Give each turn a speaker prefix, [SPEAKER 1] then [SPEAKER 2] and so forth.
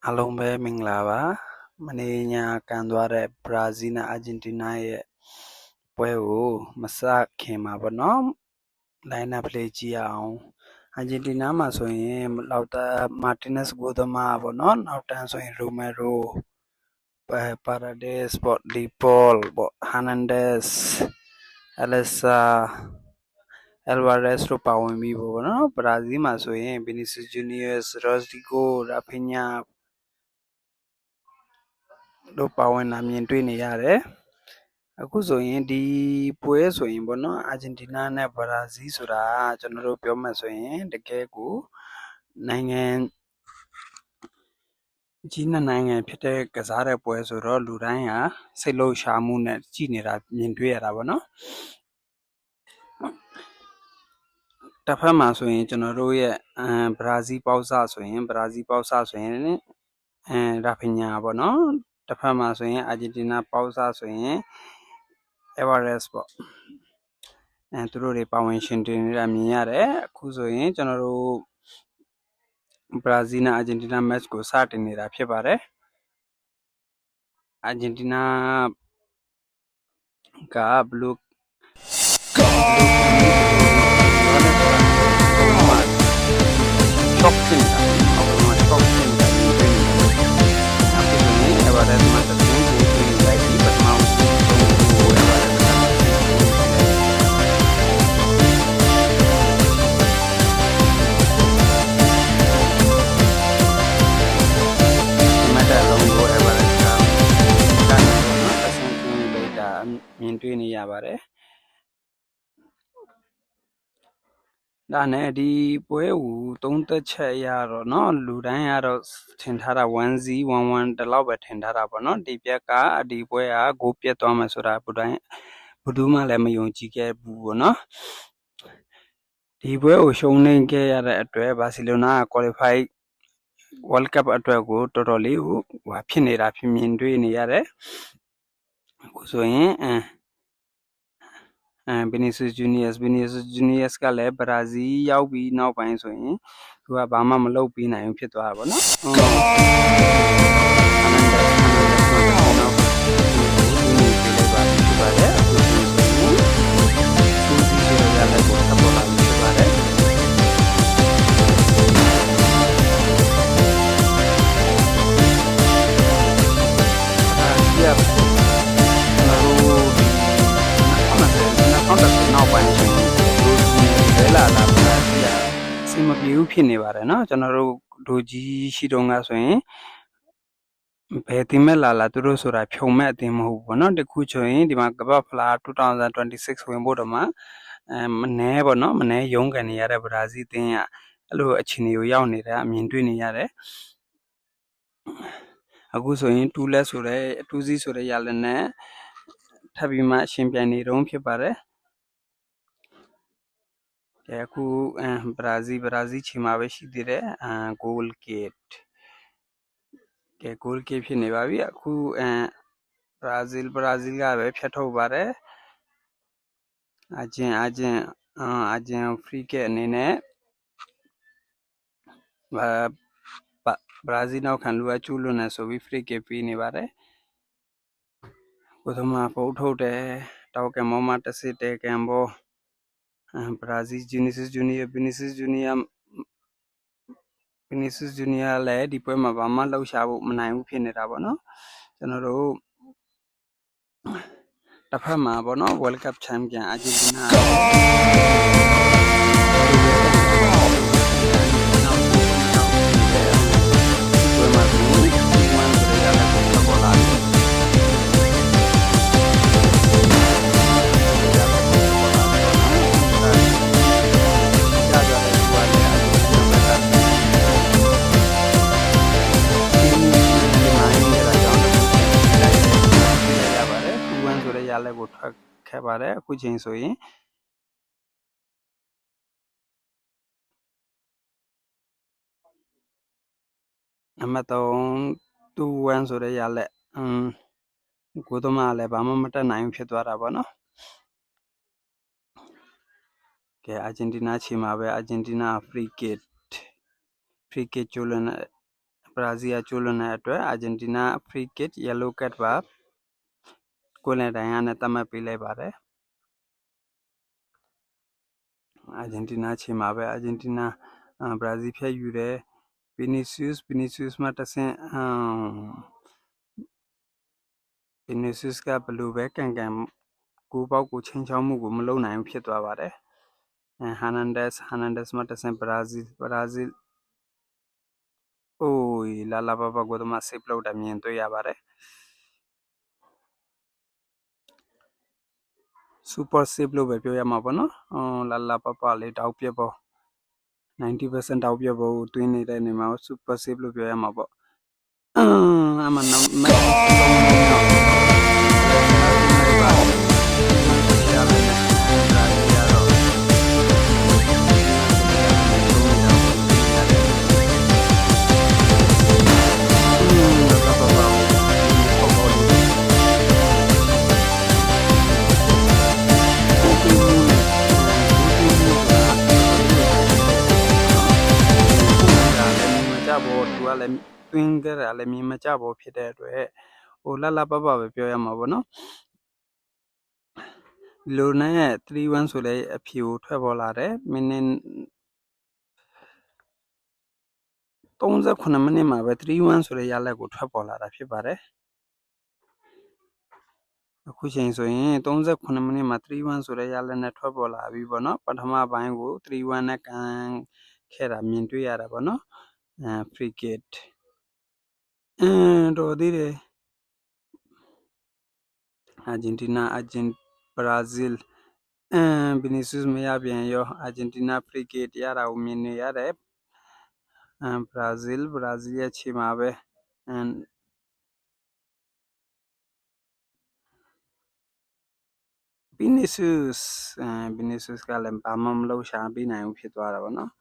[SPEAKER 1] အားလုံးပဲမင်္ဂလာပါမနေ့ညကန်သွားတဲ့ဘရာဇီးနဲ့အာဂျင်တီးနားရဲ့ပွဲကိုမစခင်မှာပေါ့နော် line up play ကြည့်ရအောင်အာဂျင်တီးနားမှာဆိုရင်လောက်တာမာတင်နက်စ်ကိုသမားပေါ့နော်နောက်တန်းဆိုရင်ရိုမဲရိုပါရာဒက်စ်ပေါ့လီပေါပေါ့ဟာနန်ဒက်စ်အလက်ဆာAlvarez တို့ပါဝင်ပြီးပေါ့နော်ဘရာဇီးမှာဆိုရင် Vinicius Junior Rodrigo Rafinhaတို့ပါဝင်လာမြင်တွေ့နေရတယ်အခုဆိုရင်ဒီပွဲဆိုရင်ပေါ့နော်အာဂျင်တီးနားနဲ့ဘရာဇီးဆိုတာကျွန်တော်တို့ပြောမှဆိုရင်တကယ်ကိုနိုင်ငံကြီးနှစ်နိုင်ငံဖြစ်တဲ့ကစားတဲ့ပွဲဆိုတော့လူတိုင်းဟာစိတ်လှုပ်ရှားမှုနဲ့ကြည်နေတာမြင်တွေ့ရတာပေါ့နော်တစ်ဖက်မှာဆိုရင်ကျွန်တော်တို့ရဲ့ဘရာဇီးပေါက်စဆိုရင်ရာဖီညာပေါ့နော်တစ်ဖက်မှာဆိုရင်အာဂျင်တီးနားပေါက်စဆိုရင်Alvarez ပေါ့သူတို့တွေပါဝင်ရှင်တင်နေတာမြင်ရတယ်အခုဆိုရင်ကျွန်တော်တို့ဘရာဇီးနဲ့အာဂျင်တီးနား match ကိုစတင်နေတာဖြစ်ပါတယ်အာဂျင်တီးနားကဘလူးช็อกขึ้นครับเอาเป็นว่าช็อกขึ้นแบบนี้เป็นนะครับที่ตรงนี้เอเวอเรสต์มาจากนู้นดูที่ใหญ่ที่ปัดเมาส์ตรงดูเอเวอเรสต์นะครับไม่ได้ลงดูเอเวอเรสต์ครับการเงินนะแต่สิ่งที่ไม่ได้မြင်တွေ့နေရပါတယ်ဒါနဲ့ဒီပွဲကိုသုံးသက်ချက်အရတော့เนาะလူတိုင်းကတော့ထင်ထားတာ 1-1 တလောက်ပဲထင်ထားတာပေါ့เนาะဒီပြက်ကဒီပွဲကဂိုးပြတ်သွားမယ်ဆိုတာဘယ်သူမှလည်းမယုံကြည်ခဲ့ဘူးပေါ့เนาะဒီပွဲကိုရှုံးနိမ့်ခဲ့ရတဲ့အတွက်ဘာစီလိုနာက qualify World Cup အတွက်ကိုတော်တော်လေးကိုဖြစ်နေတာဖြစ်မြင်တွေ့နေရတယ်အခုဆိုရင်Vinicius Junior ကလည်းဘရာဇီးရောက်ပြီးနောက်ပိုင်းဆိုရင်သူကဘာမှမလုပ်ပြီးနိုင်ဘူးဖြစ်သွားတာပေါ့နော်မပြေဘူးဖြစ်နေပါတယ်เนาะကျွန်တော်တို့ဒိုကြီးရှိတုန်းကဆိုရင်ဘယ်တင်မဲ့လာသူတို့ဆိုတာဖြုံမဲ့အတင်မဟုတ်ဘူးပေါ့เนาะတခုချွရင်ဒီမှာကပတ်ဖလား2026ဝင်ဖို့တော့မှမနှဲပေါ့เนาะမနှဲရုံးကန်နေရတဲ့ဘရာဇီးတင်းကအဲ့လိုအခြေအနေကိုရောက်နေတာအမြင်တွေ့နေရတယ်အခုဆိုရင်2-2ဆိုတဲ့ရလနဲ့ထပ်ပြီးမှရှင်ပြိုင်နေတုန်းဖြစ်ပါတယ်အခုဘရာဇီးချီမှာပဲရှိသေးတယ်goal gate goal gate ဖြစ်နေပါပြီအခုဘရာဇီးကပဲဖြတ်ထုတ်ပါတယ်အာဂျင် free kick အနေနဲ့ဘရာဇီးနောက်ခံလူကကျူးလွန်နေဆိုပြီး free kick ပေးနေပါတယ်ကိုသမားပို့ထုတ်တယ်တောက်ကမောမတစစ်တဲကံဘောဘရာဇီးVinicius Junior လည်းဒီပွဲမှာဘာမှလှုပ်ရှားဖို့မနိုင်ဘူးဖြစ်နေတာပေါ့နော်ကျွန်တော်တို့တစ်ဖက်မှာပေါ့နော် World Cup Champion အာဂျင်တီးနားလည်းကိုထွက်ခဲ့ပါတယ်အခုချိန်ဆိုရင်နံပါတ်3 2-1ဆိုတဲ့ရလက်ကိုသမားလည်းဘာမှမတက်နိုင်ဖြစ်သွားတာပေါ့နော်ကဲအာဂျင်တီးနားချီမှာပဲအာဂျင်တီးနား free kick ကျိုးလွန် ဘရာဇီးကကျူးလွန်တဲ့အတွက်အာဂျင်တီးနား free kick yellow card ပါကိုယ်နဲ့တိုင်ရနဲ့သတ်မှတ်ပေးလိုက်ပါတယ်အာဂျင်တီးနားချိန်မှာပဲအာဂျင်တီးနားဘရာဇီးဖြတ်ယူတယ်ဗီနီဆီယုစ်မှတဆင့်ဗီနီဆီယုစ်ကဘယ်လိုပဲကန်ကိုပေါက်ကိုချင်းချောင်းမှုကိုမလုပ်နိုင်ဘူးဖြစ်သွားပါတယ်ဟာနန်ဒက်စ်မှတဆင့်ဘရာဇီးအိုးလာလာပါကိုတော့မဆေးပလို့တာမြင်တွေ့ရပါတယ်super save လို့ပဲပြောရမှာပေါ့နော်လာလာပလေးတောက်ပြပေါ့90% တောက်ပြဖို့တွင်းနေတဲ့နေမှာ super save လို့ပြောရမှာပေါ့အမှန်တွင်းကြတာလည်းမြင်မကြဘူးဖြစ်တဲ့အတွက်ဟိုလာပပဲပြောရမှာပေါ့နော်လိုနဲ့3-1ဆိုလဲအဖြေကိုထွက်ပေါ်လာတယ်မိနစ်38မိနစ်မှာပဲ3-1ဆိုတဲ့ရလဒ်ကိုထွက်ပေါ်လာတာဖြစ်ပါတယ်အခုချိန်ဆိုရင်38မိနစ်မှာ3-1ဆိုတဲ့ရလဒ်နဲ့ထွက်ပေါ်လာပြီပေါ့နော်ပထမပိုင်းကို3-1နဲ့ကန်ခဲ့တာမြင်တွေ့ရတာပေါ့နော်free kick တော်သေးတယ်အာဂျင်တီးနားဘရာဇီးဗီနီဆီယုစ်မရပြန်ရောအာဂျင်တီးနား free kick ရတာကိုမြင်နေရတယ်ဘရာဇီးရဲ့ခြေမှာပဲဗီနီဆီယုစ်ကလည်းဘာမှမလုပ်ရှာပေးနိုင်ဘူးဖြစ်သွားတာပေါ့နော်